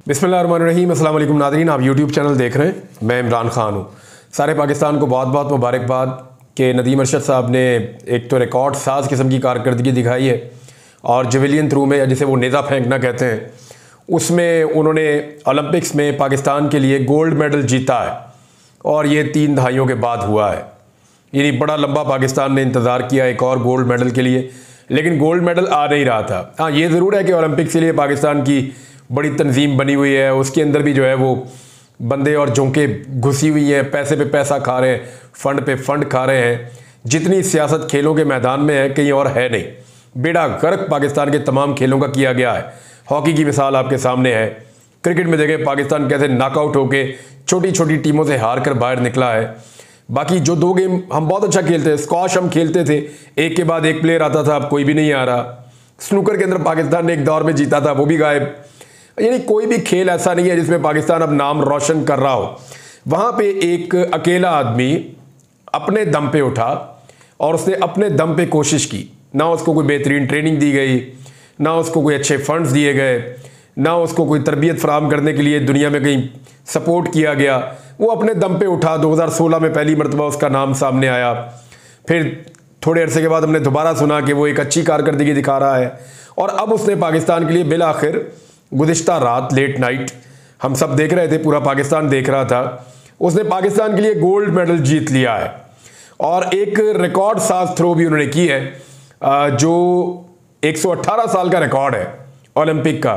बिस्मिल्लाहिर्रहमानिर्रहीम। अस्सलाम वालेकुम नाज़रीन, आप यूट्यूब चैनल देख रहे हैं। मैं इमरान ख़ान हूँ। सारे पाकिस्तान को बहुत बहुत मुबारकबाद कि नदीम अरशद साहब ने एक तो रिकॉर्ड साज किस्म की कारकर्दगी दिखाई है और जेवलियन थ्रू में, जिसे वो नेज़ा फेंकना कहते हैं, उसमें उन्होंने ओलंपिक्स में पाकिस्तान के लिए गोल्ड मेडल जीता है और ये 3 दहाइयों के बाद हुआ है। यानी बड़ा लंबा पाकिस्तान ने इंतज़ार किया एक और गोल्ड मेडल के लिए, लेकिन गोल्ड मेडल आ नहीं रहा था। हाँ, ये ज़रूर है कि ओलंपिक्स के लिए पाकिस्तान की बड़ी तंजीम बनी हुई है, उसके अंदर भी जो है वो बंदे और झोंके घुसी हुई हैं, पैसे पे पैसा खा रहे हैं, फंड पे फंड खा रहे हैं। जितनी सियासत खेलों के मैदान में है कहीं और है नहीं। बेड़ा गर्क पाकिस्तान के तमाम खेलों का किया गया है। हॉकी की मिसाल आपके सामने है, क्रिकेट में देखें पाकिस्तान कैसे नॉकआउट होके छोटी छोटी टीमों से हार कर बाहर निकला है। बाकी जो 2 गेम हम बहुत अच्छा खेलते हैं, स्क्वाश हम खेलते थे, एक के बाद एक प्लेयर आता था, अब कोई भी नहीं आ रहा। स्नूकर के अंदर पाकिस्तान ने एक दौर में जीता था, वो भी गायब। यानी कोई भी खेल ऐसा नहीं है जिसमें पाकिस्तान अब नाम रोशन कर रहा हो। वहाँ पे एक अकेला आदमी अपने दम पे उठा और उसने अपने दम पे कोशिश की। ना उसको कोई बेहतरीन ट्रेनिंग दी गई, ना उसको कोई अच्छे फंड्स दिए गए, ना उसको कोई तरबियत फराहम करने के लिए दुनिया में कहीं सपोर्ट किया गया। वो अपने दम पे उठा। 2016 में पहली मरतबा उसका नाम सामने आया। फिर थोड़े अरसे के बाद हमने दोबारा सुना कि वो एक अच्छी कारकर्दगी दिखा रहा है और अब उसने पाकिस्तान के लिए बिल आखिर गुज़िश्ता रात लेट नाइट हम सब देख रहे थे, पूरा पाकिस्तान देख रहा था, उसने पाकिस्तान के लिए गोल्ड मेडल जीत लिया है। और एक रिकॉर्ड साज थ्रो भी उन्होंने की है, जो 118 साल का रिकॉर्ड है ओलंपिक का,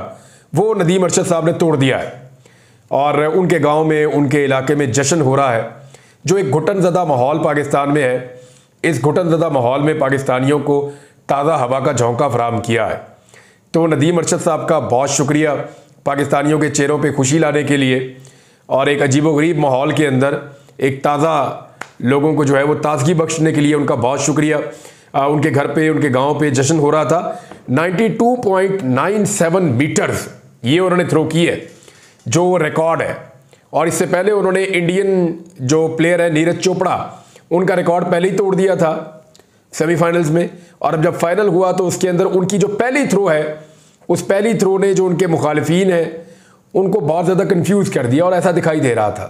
वो नदीम अरशद साहब ने तोड़ दिया है। और उनके गांव में, उनके इलाके में जश्न हो रहा है। जो एक घुटनज़दा माहौल पाकिस्तान में है, इस घुटनज़दा माहौल में पाकिस्तानियों को ताज़ा हवा का झोंका फराहम किया है। तो नदीम अरशद साहब का बहुत शुक्रिया पाकिस्तानियों के चेहरों पे खुशी लाने के लिए। और एक अजीबोगरीब माहौल के अंदर एक ताज़ा लोगों को जो है वो ताजगी बख्शने के लिए उनका बहुत शुक्रिया। उनके घर पे, उनके गांव पे जश्न हो रहा था। 92.97 मीटर्स ये उन्होंने थ्रो की है, जो रिकॉर्ड है। और इससे पहले उन्होंने इंडियन जो प्लेयर है नीरज चोपड़ा, उनका रिकॉर्ड पहले ही तोड़ दिया था सेमीफाइनल्स में। और अब जब फाइनल हुआ तो उसके अंदर उनकी जो पहली थ्रो है, उस पहली थ्रो ने जो उनके मुखालिफिन हैं उनको बहुत ज़्यादा कंफ्यूज कर दिया। और ऐसा दिखाई दे रहा था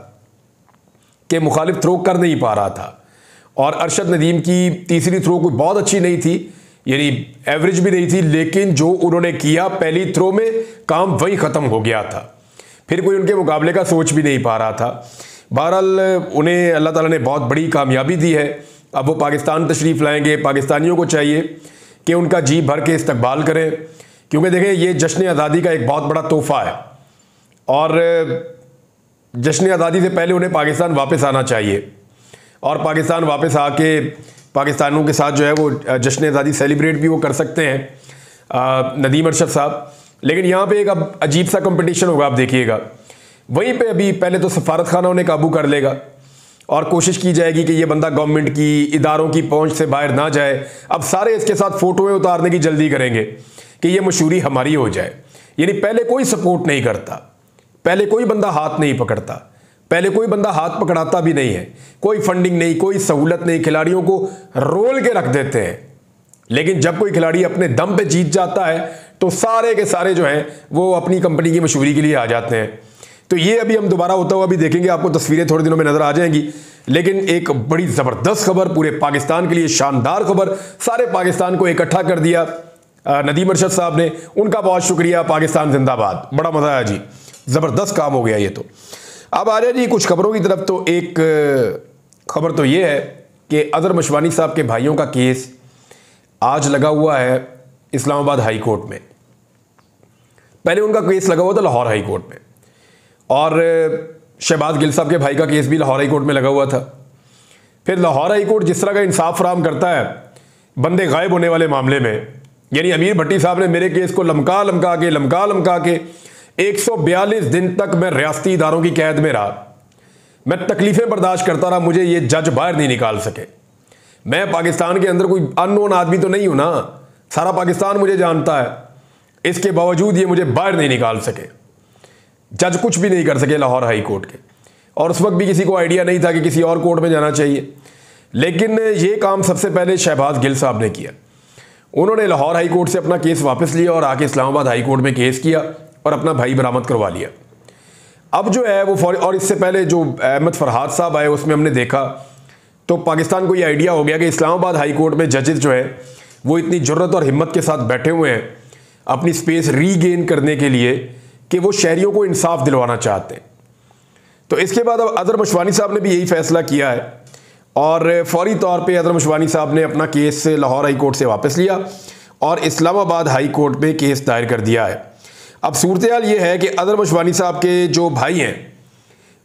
कि मुखालिफ थ्रो कर नहीं पा रहा था। और अरशद नदीम की तीसरी थ्रो कोई बहुत अच्छी नहीं थी, यानी एवरेज भी नहीं थी, लेकिन जो उन्होंने किया पहली थ्रो में, काम वही ख़त्म हो गया था। फिर कोई उनके मुकाबले का सोच भी नहीं पा रहा था। बहरहाल उन्हें अल्लाह ताला ने बहुत बड़ी कामयाबी दी है। अब वो पाकिस्तान तशरीफ़ लाएंगे। पाकिस्तानियों को चाहिए कि उनका जी भर के इस्तकबाल करें, क्योंकि देखें ये जश्न आज़ादी का एक बहुत बड़ा तोहफ़ा है और जश्न आज़ादी से पहले उन्हें पाकिस्तान वापस आना चाहिए। और पाकिस्तान वापस आके पाकिस्तानियों के साथ जो है वो जश्न आज़ादी सेलिब्रेट भी वो कर सकते हैं नदीम अरशद साहब। लेकिन यहाँ पे एक अब अजीब सा कंपटीशन होगा, आप देखिएगा। वहीं पे अभी पहले तो सफारत खाना उन्हें काबू कर लेगा और कोशिश की जाएगी कि ये बंदा गवर्नमेंट की, इदारों की पहुंच से बाहर ना जाए। अब सारे इसके साथ फोटोएं उतारने की जल्दी करेंगे कि ये मशहूरी हमारी हो जाए। यानी पहले कोई सपोर्ट नहीं करता, पहले कोई बंदा हाथ नहीं पकड़ता, पहले कोई बंदा हाथ पकड़ाता भी नहीं है, कोई फंडिंग नहीं, कोई सहूलत नहीं, खिलाड़ियों को रोल के रख देते हैं। लेकिन जब कोई खिलाड़ी अपने दम पे जीत जाता है तो सारे के सारे जो हैं वो अपनी कंपनी की मशहूरी के लिए आ जाते हैं। तो ये अभी हम दोबारा होता हुआ भी देखेंगे, आपको तस्वीरें थोड़े दिनों में नजर आ जाएंगी। लेकिन एक बड़ी ज़बरदस्त खबर, पूरे पाकिस्तान के लिए शानदार खबर, सारे पाकिस्तान को इकट्ठा कर दिया नदीम अरशद साहब ने। उनका बहुत शुक्रिया। पाकिस्तान जिंदाबाद। बड़ा मज़ा आया जी, ज़बरदस्त काम हो गया ये तो। अब आ जाए जी कुछ खबरों की तरफ। तो एक खबर तो ये है कि अज़हर मशवानी साहब के भाइयों का केस आज लगा हुआ है इस्लामाबाद हाई कोर्ट में। पहले उनका केस लगा हुआ था लाहौर हाई कोर्ट में, और शहबाज गिल साहब के भाई का केस भी लाहौर हाई कोर्ट में लगा हुआ था। फिर लाहौर हाई कोर्ट जिस तरह का इंसाफ फराहम करता है बंदे गायब होने वाले मामले में, यानी अमीर भट्टी साहब ने मेरे केस को लमका लमका के 142 दिन तक मैं रियासती इदारों की कैद में रहा। मैं तकलीफें बर्दाश्त करता रहा, मुझे ये जज बाहर नहीं निकाल सके। मैं पाकिस्तान के अंदर कोई अननोन आदमी तो नहीं हूं ना, सारा पाकिस्तान मुझे जानता है। इसके बावजूद ये मुझे बाहर नहीं निकाल सके, जज कुछ भी नहीं कर सके लाहौर हाई कोर्ट के। और उस वक्त भी किसी को आइडिया नहीं था कि किसी और कोर्ट में जाना चाहिए। लेकिन ये काम सबसे पहले शहबाज गिल साहब ने किया। उन्होंने लाहौर हाई कोर्ट से अपना केस वापस लिया और आके इस्लामाबाद हाई कोर्ट में केस किया और अपना भाई बरामद करवा लिया। अब जो है वो और इससे पहले जो अहमद फरहाद साहब आए उसमें हमने देखा तो पाकिस्तान को ये आइडिया हो गया कि इस्लामाबाद हाई कोर्ट में जजेस जो है वो इतनी जुर्रत और हिम्मत के साथ बैठे हुए हैं अपनी स्पेस रीगेन करने के लिए कि वो शहरियों को इंसाफ दिलवाना चाहते हैं। तो इसके बाद अब अजहर मशवानी साहब ने भी यही फैसला किया है और फौरी तौर पे अजहर मशवानी साहब ने अपना केस लाहौर हाई कोर्ट से वापस लिया और इस्लामाबाद हाई कोर्ट में केस दायर कर दिया है। अब सूरत हाल ये है कि अजहर मशवानी साहब के जो भाई हैं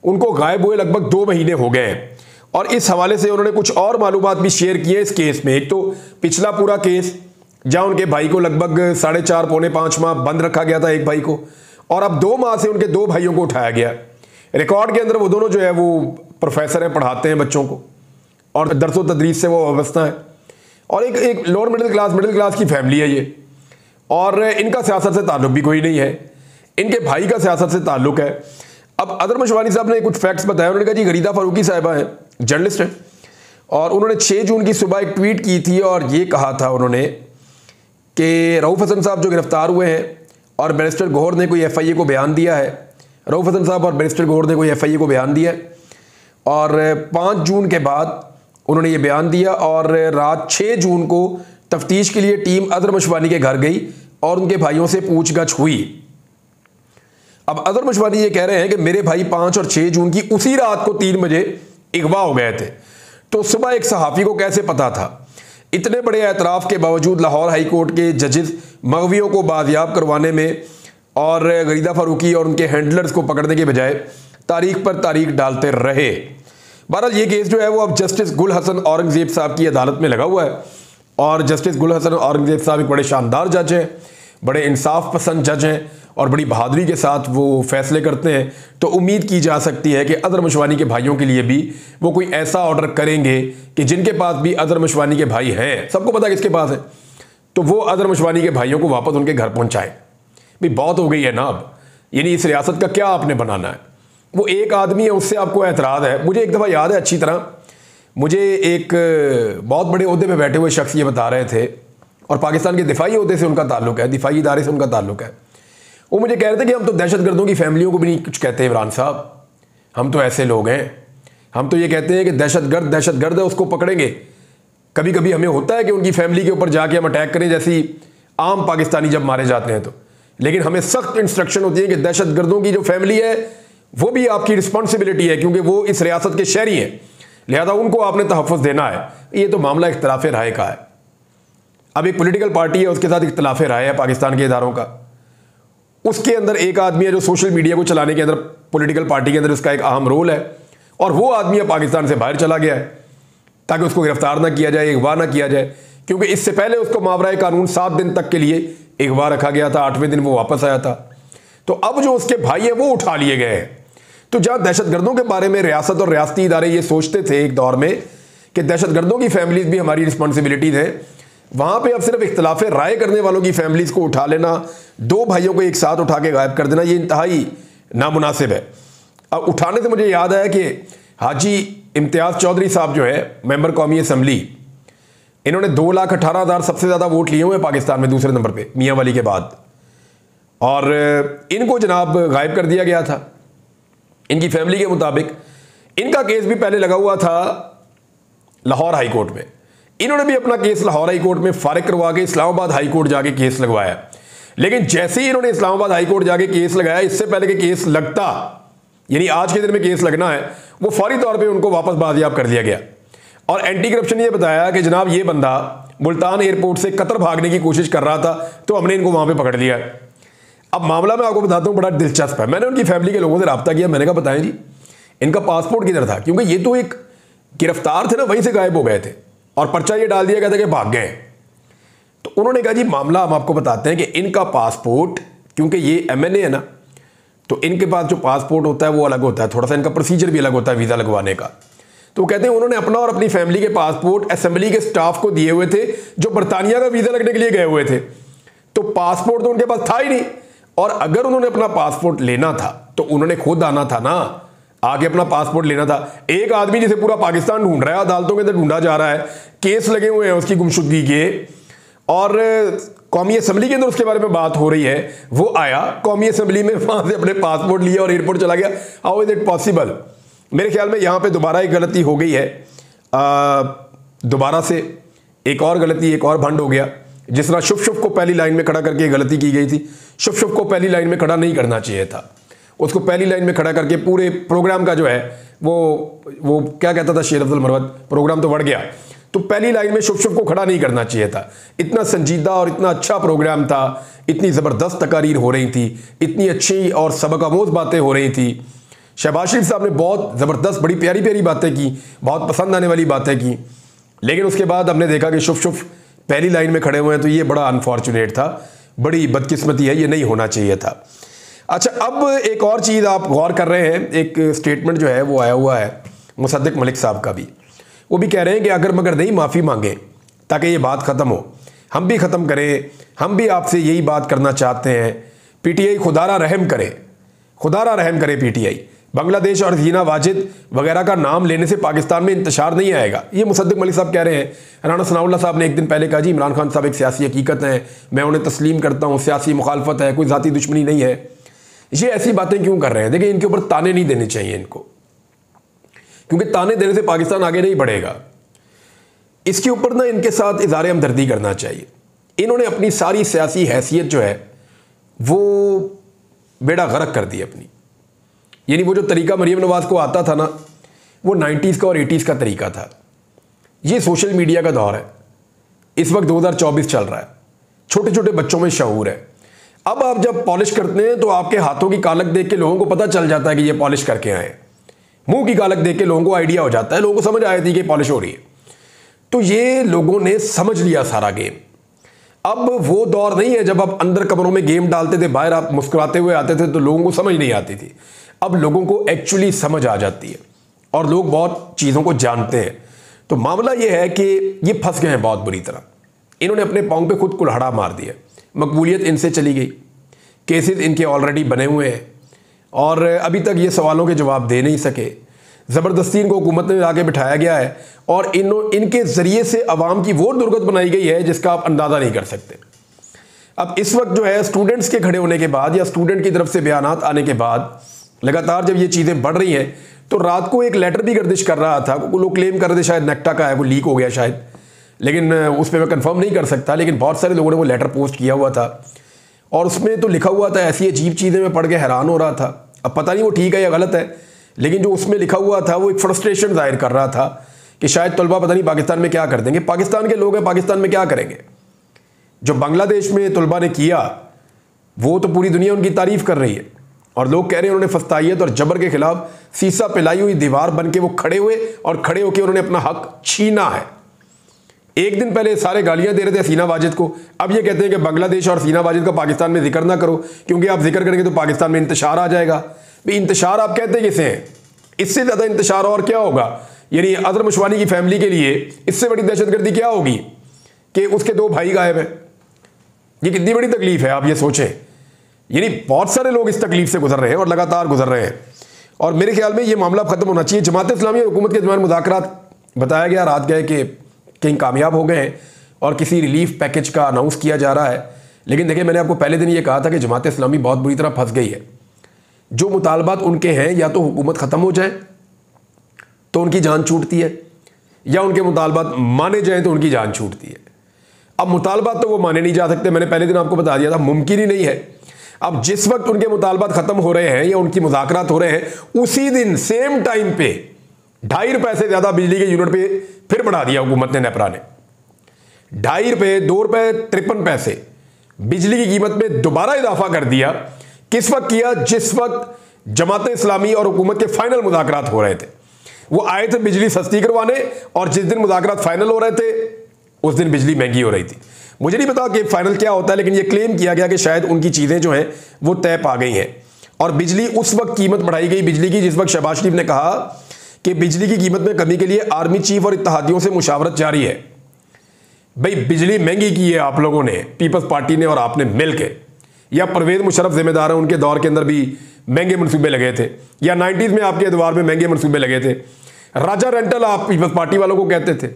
उनको गायब हुए लगभग 2 महीने हो गए हैं और इस हवाले से उन्होंने कुछ और मालूमात भी शेयर किए इस केस में। एक तो पिछला पूरा केस जहां उनके भाई को लगभग 4.5 पौने 5 माह बंद रखा गया था एक भाई को, और अब 2 माह से उनके 2 भाइयों को उठाया गया। रिकॉर्ड के अंदर वो दोनों जो है वो प्रोफेसर हैं, पढ़ाते हैं बच्चों को और दरसो तदरीस से वो वाबस्ता है और एक लोअर मिडिल क्लास की फैमिली है ये, और इनका सियासत से ताल्लुक भी कोई नहीं है, इनके भाई का सियासत से ताल्लुक है। अब अजहर मशवानी साहब ने कुछ फैक्ट्स बताया। उन्होंने कहा जी गरीदा फारूकी साहिबा हैं, जर्नलिस्ट हैं, और उन्होंने 6 जून की सुबह एक ट्वीट की थी और ये कहा था उन्होंने कि रऊफ हसन साहब जो गिरफ्तार हुए हैं और बैरिस्टर गौहर ने कोई FIA को बयान दिया है, रऊफ हसन साहब और बैरिस्टर गौहर ने कोई FIA को बयान दिया है और 5 जून के बाद उन्होंने ये बयान दिया और रात 6 जून को तफ्तीश के लिए टीम अजहर मशवानी के घर गई और उनके भाइयों से पूछगछ हुई। अब अजहर मशवानी ये कह रहे हैं कि मेरे भाई 5 और 6 जून की उसी रात को 3 बजे अगवा हो गए थे, तो सुबह एक सहाफ़ी को कैसे पता था? इतने बड़े एतराफ़ के बावजूद लाहौर हाई कोर्ट के जजेस मगवियों को बाजियाब करवाने में और गरीदा फारूकी और उनके हैंडलर्स को पकड़ने के बजाय तारीख पर तारीख डालते रहे। बहरहाल ये केस जो है वो अब जस्टिस गुल हसन औरंगज़ेब साहब की अदालत में लगा हुआ है और जस्टिस गुल हसन औरंगज़ेब साहब एक बड़े शानदार जज हैं, बड़े इंसाफ पसंद जज हैं और बड़ी बहादुरी के साथ वो फैसले करते हैं। तो उम्मीद की जा सकती है कि अजहर मशवानी के भाइयों के लिए भी वो कोई ऐसा ऑर्डर करेंगे कि जिनके पास भी अजहर मशवानी के भाई हैं, सबको पता किसके पास है, तो वो अजहर मशवानी के भाइयों को वापस उनके घर पहुँचाएँ। भाई बहुत हो गई है ना अब, यानी इस रियासत का क्या आपने बनाना है? वो एक आदमी है उससे आपको एतराज़ है। मुझे एक दफ़ा याद है अच्छी तरह, मुझे एक बहुत बड़े ओहदे पे बैठे हुए शख्स ये बता रहे थे और पाकिस्तान के दिफाई ओहदे से उनका ताल्लुक है, दिफाई इदारे से उनका ताल्लुक है। वो मुझे कह रहे थे कि हम तो दहशतगर्दों की फैमिलियों को भी नहीं कुछ कहते इमरान साहब, हम तो ऐसे लोग हैं, हम तो ये कहते हैं कि दहशतगर्द है उसको पकड़ेंगे। कभी कभी हमें होता है कि उनकी फैमिली के ऊपर जाके हम अटैक करें जैसी आम पाकिस्तानी जब मारे जाते हैं तो, लेकिन हमें सख्त इंस्ट्रक्शन होती है कि दहशतगर्दों की जो फैमिली है वो भी आपकी रिस्पॉन्सिबिलिटी है क्योंकि वो इस रियासत के शहरी हैं, लिहाजा उनको आपने तहफ़्फ़ुज़ देना है। ये तो मामला इख्तिलाफ़ राय का है। अब एक पॉलिटिकल पार्टी है उसके साथ इख्तिलाफ़ राय है पाकिस्तान के इदारों का, उसके अंदर एक आदमी है जो सोशल मीडिया को चलाने के अंदर पॉलिटिकल पार्टी के अंदर उसका एक अहम रोल है और वो आदमी अब पाकिस्तान से बाहर चला गया है ताकि उसको गिरफ्तार ना किया जाए, अगवा ना किया जाए, क्योंकि इससे पहले उसको मावराए कानून 7 दिन तक के लिए अगवा रखा गया था, 8वें दिन वो वापस आया था। तो अब जो उसके भाई है वो उठा लिए गए हैं। तो जहां दहशतगर्दों के बारे में रियासत और रियासती इदारे ये सोचते थे एक दौर में कि दहशतगर्दों की फैमिलीज भी हमारी रिस्पॉन्सिबिलिटीज है, वहां पे अब सिर्फ इख्तिलाफ राय करने वालों की फैमिलीज को उठा लेना, 2 भाइयों को एक साथ उठा के गायब कर देना, ये इंतहाई नामुनासिब है। अब उठाने से मुझे याद आया कि हाजी इम्तियाज़ चौधरी साहब जो है मेंबर कौमी असम्बली, इन्होंने 2,18,000 सबसे ज़्यादा वोट लिए हुए पाकिस्तान में दूसरे नंबर पे मियाँ वाली के बाद, और इनको जनाब गायब कर दिया गया था। इनकी फैमिली के मुताबिक इनका केस भी पहले लगा हुआ था लाहौर हाई कोर्ट में, इन्होंने भी अपना केस लाहौर हाई कोर्ट में फारिग करवा के इस्लामाबाद हाई कोर्ट जाके केस लगवाया। लेकिन जैसे ही इन्होंने इस्लामाबाद हाई कोर्ट जाके केस लगाया, इससे पहले कि केस लगता, यानी आज के दिन में केस लगना है, वो फौरी तौर पे उनको वापस बाजियाब कर दिया गया। और एंटी करप्शन ये बताया कि जनाब ये बंदा मुल्तान एयरपोर्ट से कतर भागने की कोशिश कर रहा था तो हमने इनको वहां पे पकड़ लिया। अब मामला मैं आपको बताता हूँ, बड़ा दिलचस्प है। मैंने उनकी फैमिली के लोगों से रब्ता किया, मैंने कहा बताएं जी इनका पासपोर्ट किधर था, क्योंकि ये तो एक गिरफ्तार थे ना, वहीं से गायब हो गए थे और पर्चा ये डाल दिया गया था कि भाग गए। तो उन्होंने कहा जी मामला हम आपको बताते हैं कि इनका पासपोर्ट, क्योंकि ये MNA है ना, तो इनके पास जो पासपोर्ट होता है वो अलग होता है, थोड़ा सा इनका प्रोसीजर भी अलग होता है वीज़ा लगवाने का। तो वो कहते हैं उन्होंने अपना और अपनी फैमिली के पासपोर्ट असेंबली के स्टाफ को दिए हुए थे जो बरतानिया का वीज़ा लगने के लिए गए हुए थे, तो पासपोर्ट तो उनके पास था ही नहीं। और अगर उन्होंने अपना पासपोर्ट लेना था तो उन्होंने खुद आना था ना, आगे अपना पासपोर्ट लेना था। एक आदमी जिसे पूरा पाकिस्तान ढूंढ रहा है, अदालतों के अंदर ढूंढा जा रहा है, केस लगे हुए हैं उसकी गुमशुदगी के, और कौमी असम्बली के अंदर उसके बारे में बात हो रही है, वो आया कौमी असम्बली में, वहां से अपने पासपोर्ट लिया और एयरपोर्ट चला गया। How is it possible? मेरे ख्याल में यहां पे दोबारा एक गलती हो गई है, दोबारा से एक और गलती, एक और भंड हो गया। जिस तरह शुभ को पहली लाइन में खड़ा करके गलती की गई थी, शुभ को पहली लाइन में खड़ा नहीं करना चाहिए था, उसको पहली लाइन में खड़ा करके पूरे प्रोग्राम का जो है वो क्या कहता था शेर अब्दुल मरवत, प्रोग्राम तो बढ़ गया, तो पहली लाइन में शुभ को खड़ा नहीं करना चाहिए था। इतना संजीदा और इतना अच्छा प्रोग्राम था, इतनी ज़बरदस्त तकारीर हो रही थी, इतनी अच्छी और सबक आमोज बातें हो रही थी। शहबाज शरीफ साहब ने बहुत ज़बरदस्त, बड़ी प्यारी प्यारी बातें की, बहुत पसंद आने वाली बातें की, लेकिन उसके बाद हमने देखा कि शुभ पहली लाइन में खड़े हुए हैं, तो ये बड़ा अनफॉर्चुनेट था, बड़ी बदकिस्मती है, ये नहीं होना चाहिए था। अच्छा, अब एक और चीज़ आप गौर कर रहे हैं, एक स्टेटमेंट जो है वो आया हुआ है मुसद्दिक मलिक साहब का भी, वो भी कह रहे हैं कि अगर मगर नहीं माफ़ी मांगे ताकि ये बात ख़त्म हो, हम भी ख़त्म करें, हम भी आपसे यही बात करना चाहते हैं, पीटीआई खुदारा रहम करे, खुदारा रहम करे पीटीआई, बांग्लादेश और जीना वाजिद वगैरह का नाम लेने से पाकिस्तान में इंतशार नहीं आएगा। ये मुसद्दिक मलिक साहब कह रहे हैं। राना सनाउल्लाह साहब ने एक दिन पहले कहा जी इमरान खान साहब एक सियासी हकीकत है, मैं उन्हें तस्लीम करता हूँ, सियासी मुखालफत है, कोई ज़ाती दुश्मनी नहीं है। ये ऐसी बातें क्यों कर रहे हैं? देखिए, इनके ऊपर ताने नहीं देने चाहिए इनको, क्योंकि ताने देने से पाकिस्तान आगे नहीं बढ़ेगा। इसके ऊपर ना इनके साथ इज़हार हमदर्दी करना चाहिए। इन्होंने अपनी सारी सियासी हैसियत जो है वो बेड़ा गर्क कर दी अपनी। यानी वो जो तरीका मरीम नवाज़ को आता था ना, वो 90s का और 80s का तरीका था। ये सोशल मीडिया का दौर है, इस वक्त 2024 चल रहा है, छोटे छोटे बच्चों में शऊर है। अब आप जब पॉलिश करते हैं तो आपके हाथों की कालक देख के लोगों को पता चल जाता है कि ये पॉलिश करके आए, मुंह की कालक देख के लोगों को आइडिया हो जाता है, लोगों को समझ आया थी कि पॉलिश हो रही है। तो ये लोगों ने समझ लिया सारा गेम। अब वो दौर नहीं है जब आप अंदर कमरों में गेम डालते थे, बाहर आप मुस्कुराते हुए आते थे तो लोगों को समझ नहीं आती थी। अब लोगों को एक्चुअली समझ आ जाती है और लोग बहुत चीज़ों को जानते हैं। तो मामला ये है कि ये फंस गए हैं बहुत बुरी तरह। इन्होंने अपने पाँव पे खुद कुल्हाड़ा मार दिया, मकबूलियत इनसे चली गई, केसेस इनके ऑलरेडी बने हुए हैं और अभी तक ये सवालों के जवाब दे नहीं सके। ज़बरदस्ती इनको हुकूमत में आके बिठाया गया है और इनके ज़रिए से अवाम की वो दुर्गत बनाई गई है जिसका आप अंदाज़ा नहीं कर सकते। अब इस वक्त जो है स्टूडेंट्स के खड़े होने के बाद या स्टूडेंट की तरफ से बयानात आने के बाद लगातार जब ये चीज़ें बढ़ रही हैं, तो रात को एक लेटर भी गर्दिश कर रहा था, वो लोग क्लेम कर रहे थे शायद नेक्टा का है, वो लीक हो गया शायद, लेकिन उस पर मैं कंफर्म नहीं कर सकता, लेकिन बहुत सारे लोगों ने वो लेटर पोस्ट किया हुआ था और उसमें तो लिखा हुआ था ऐसी अजीब चीज़ें, मैं पढ़ के हैरान हो रहा था। अब पता नहीं वो ठीक है या गलत है, लेकिन जो उसमें लिखा हुआ था वो एक फ्रस्ट्रेशन जाहिर कर रहा था कि शायद तलबा पता नहीं पाकिस्तान में क्या कर देंगे। पाकिस्तान के लोग हैं, पाकिस्तान में क्या करेंगे? जो बांग्लादेश में तलबा ने किया वो तो पूरी दुनिया उनकी तारीफ कर रही है और लोग कह रहे हैं उन्होंने फस्तायत और जबर के खिलाफ सीसा पिलाई हुई दीवार बन के वो खड़े हुए और खड़े होकर उन्होंने अपना हक छीना है। एक दिन पहले सारे गालियां दे रहे थे सीना वाजिद को, अब ये कहते हैं कि बांग्लादेश और सीना वाजिद का पाकिस्तान में जिक्र ना करो क्योंकि आप जिक्र करेंगे तो पाकिस्तान में इंतशार आ जाएगा। भाई इंतशार आप कहते किसे हैं? इससे ज़्यादा इंतशार और क्या होगा? यानी अजहर मुशवानी की फैमिली के लिए इससे बड़ी दहशतगर्दी क्या होगी कि उसके 2 भाई गायब हैं? ये कितनी बड़ी तकलीफ है, आप ये सोचें। यानी बहुत सारे लोग इस तकलीफ से गुजर रहे हैं और लगातार गुजर रहे हैं और मेरे ख्याल में ये मामला खत्म होना चाहिए। जमात इस्लामी और हुकूमत के दरमियान मुज़ाकरात बताया गया रात गए कि कहीं कामयाब हो गए हैं और किसी रिलीफ पैकेज का अनाउंस किया जा रहा है, लेकिन देखिए मैंने आपको पहले दिन ये कहा था कि जमात इस्लामी बहुत बुरी तरह फंस गई है। जो मुतालबात उनके हैं या तो हुकूमत ख़त्म हो जाए तो उनकी जान छूटती है या उनके मुतालबात माने जाएँ तो उनकी जान छूटती है। अब मुतालबात तो वो माने नहीं जा सकते, मैंने पहले दिन आपको बता दिया था, मुमकिन ही नहीं है। अब जिस वक्त उनके मुतालबात ख़त्म हो रहे हैं या उनकी मुज़ाकरात हो रहे हैं उसी दिन सेम टाइम पे 2.5 रुपये से ज़्यादा बिजली के यूनिट पे फिर बढ़ा दिया हुकूमत ने, नेपरा ने 2.5 रुपये 2 रुपये 53 पैसे बिजली की कीमत में दोबारा इजाफा कर दिया। किस वक्त किया? जिस वक्त जमात इस्लामी और हुकूमत के फाइनल मुज़ाकरात हो रहे थे। वो आए थे बिजली सस्ती करवाने और जिस दिन मुज़ाकरात फाइनल हो रहे थे उस दिन बिजली महंगी हो रही थी। मुझे नहीं पता कि फाइनल क्या होता है, लेकिन ये क्लेम किया गया कि शायद उनकी चीज़ें जो हैं वो तय पा गई हैं और बिजली उस वक्त कीमत बढ़ाई गई बिजली की जिस वक्त शहबाज शरीफ ने कहा कि बिजली की कीमत में कमी के लिए आर्मी चीफ और इत्तेहादियों से मुशावरत जारी है। भाई बिजली महंगी की है आप लोगों ने, पीपल्स पार्टी ने और आपने मिल के, या परवेज मुशर्रफ जिम्मेदार है, उनके दौर के अंदर भी महंगे मनसूबे लगे थे, या 90s में आपके दौर में महंगे मनसूबे लगे थे। राजा रेंटल आप पीपल्स पार्टी वालों को कहते थे,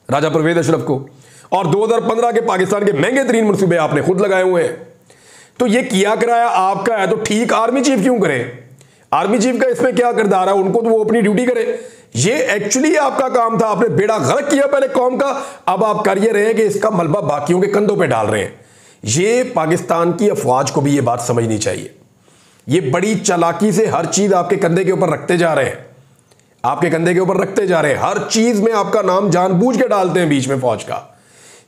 राजा परवेज अशरफ को, और 2015 के पाकिस्तान के महंगे तरीन मंसूबे आपने खुद लगाए हुए हैं। तो ये किया कराया आपका है, तो ठीक आर्मी चीफ क्यों करे? आर्मी चीफ का इसमें क्या किरदार है? उनको तो वो अपनी ड्यूटी करे। ये एक्चुअली आपका काम था, आपने बेड़ा गर्क किया पहले कौम का, अब आप कर ये रहे हैं कि इसका मलबा बाकियों के कंधों पे डाल रहे हैं। ये पाकिस्तान की अफवाज को भी ये बात समझनी चाहिए। ये बड़ी चालाकी से हर चीज आपके कंधे के ऊपर रखते जा रहे हैं, आपके कंधे के ऊपर रखते जा रहे हैं। हर चीज में आपका नाम जानबूझ के डालते हैं, बीच में फौज का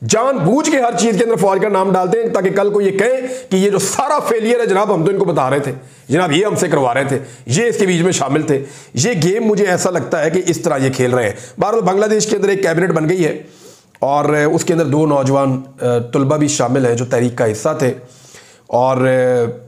जानबूझ के हर चीज के अंदर फौज का नाम डालते हैं, ताकि कल को ये कहे कि ये जो सारा फेलियर है जनाब हम तो इनको बता रहे थे, जनाब ये हमसे करवा रहे थे, ये इसके बीच में शामिल थे। ये गेम मुझे ऐसा लगता है कि इस तरह ये खेल रहे हैं। बहरहाल बांग्लादेश के अंदर एक कैबिनेट बन गई है और उसके अंदर 2 नौजवान तलबा भी शामिल हैं जो तहरीक का हिस्सा थे, और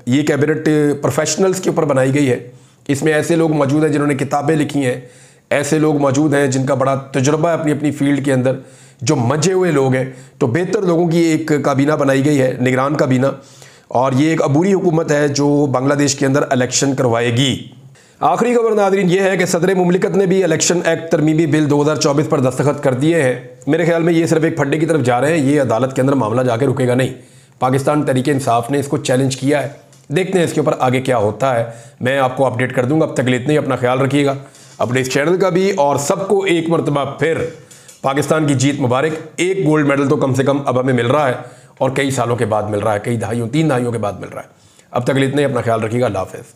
ये कैबिनेट प्रोफेशनल्स के ऊपर बनाई गई है। इसमें ऐसे लोग मौजूद हैं जिन्होंने किताबें लिखी हैं, ऐसे लोग मौजूद हैं जिनका बड़ा तजुर्बा है अपनी अपनी फील्ड के अंदर, जो मंजे हुए लोग हैं। तो बेहतर लोगों की एक काबीना बनाई गई है, निगरान काबीना, और ये एक अबूरी हुकूमत है जो बांग्लादेश के अंदर इलेक्शन करवाएगी। आखिरी खबर नाज़रीन ये है कि सदर मुमलिकत ने भी इलेक्शन एक्ट तरमीमी बिल 2024 पर दस्तखत कर दिए हैं। मेरे ख्याल में ये सिर्फ एक फड्डे की तरफ जा रहे हैं, ये अदालत के अंदर मामला जाके रुकेगा नहीं। पाकिस्तान तहरीक इंसाफ ने इसको चैलेंज किया है, देखते हैं इसके ऊपर आगे क्या होता है। मैं आपको अपडेट कर दूंगा। अब तक इतना ही, अपना ख्याल रखिएगा, अपने इस चैनल का भी, और सबको एक मरतबा फिर पाकिस्तान की जीत मुबारक। एक गोल्ड मेडल तो कम से कम अब हमें मिल रहा है, और कई सालों के बाद मिल रहा है, कई दहाइयों 3 दहाइयों के बाद मिल रहा है। अब तक इतना ही, अपना ख्याल रखिएगा। अल्लाह हाफ़िज़।